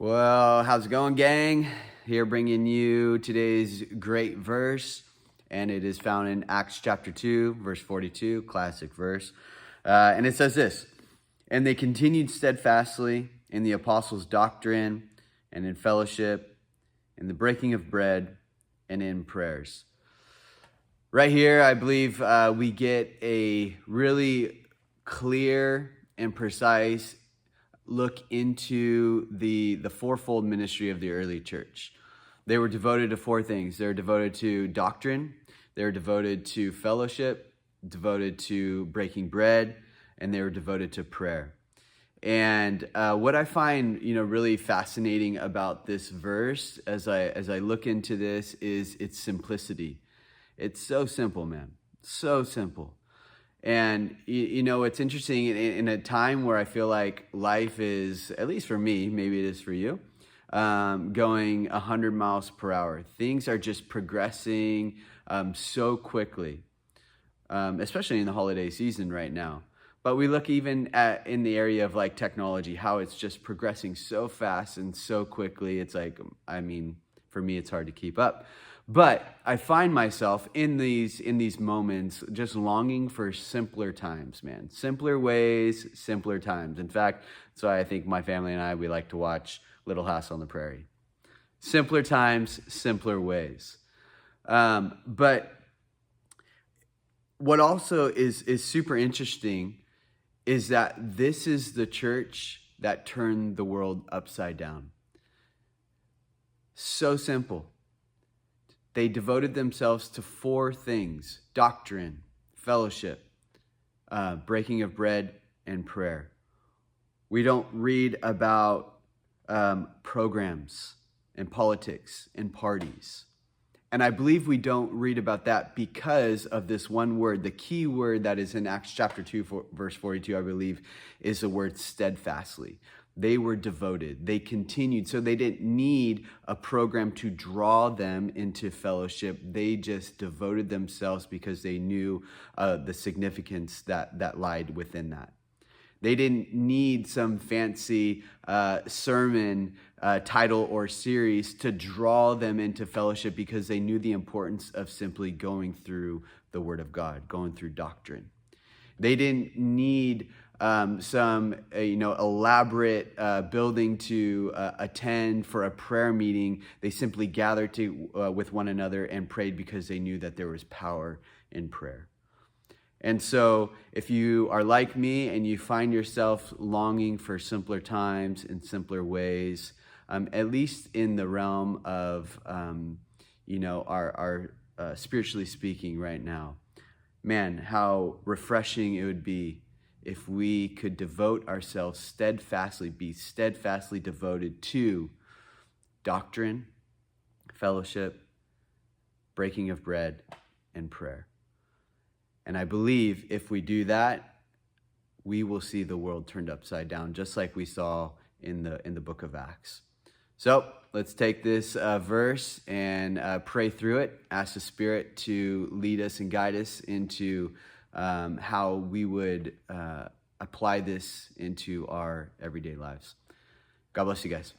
Well, how's it going, gang? Here bringing you today's great verse, and it is found in Acts chapter 2, verse 42, classic verse. And it says this, "And they continued steadfastly in the apostles' doctrine and in fellowship, in the breaking of bread, and in prayers." Right here, I believe we get a really clear and precise look into the fourfold ministry of the early church. They were devoted to four things. They were devoted to doctrine, they were devoted to fellowship, devoted to breaking bread, and they were devoted to prayer. And what I find, really fascinating about this verse as I look into this is its simplicity. It's so simple, man. So simple. And, it's interesting in a time where I feel like life is, at least for me, maybe it is for you, going 100 miles per hour. Things are just progressing so quickly, especially in the holiday season right now. But we look even in the area of like technology, how it's just progressing so fast and so quickly. It's like, for me, it's hard to keep up. But I find myself in these moments just longing for simpler times, man. Simpler ways, simpler times. In fact, so I think my family and we like to watch Little House on the Prairie. Simpler times, simpler ways. But what also is super interesting is that this is the church that turned the world upside down. So simple. They devoted themselves to four things: doctrine, fellowship, breaking of bread, and prayer. We don't read about programs and politics and parties. And I believe we don't read about that because of this one word. The key word that is in Acts chapter 2, verse 42, I believe, is the word steadfastly. They were devoted. They continued. So they didn't need a program to draw them into fellowship. They just devoted themselves because they knew the significance that lied within that. They didn't need some fancy sermon title or series to draw them into fellowship because they knew the importance of simply going through the Word of God, going through doctrine. They didn't need some elaborate building to attend for a prayer meeting. They simply gathered with one another and prayed because they knew that there was power in prayer. And so if you are like me and you find yourself longing for simpler times and simpler ways, at least in the realm of, our spiritually speaking right now, man, how refreshing it would be if we could devote ourselves steadfastly, be steadfastly devoted to doctrine, fellowship, breaking of bread, and prayer. And I believe if we do that, we will see the world turned upside down, just like we saw in the book of Acts. So let's take this verse and pray through it. Ask the Spirit to lead us and guide us into how we would apply this into our everyday lives. God bless you guys.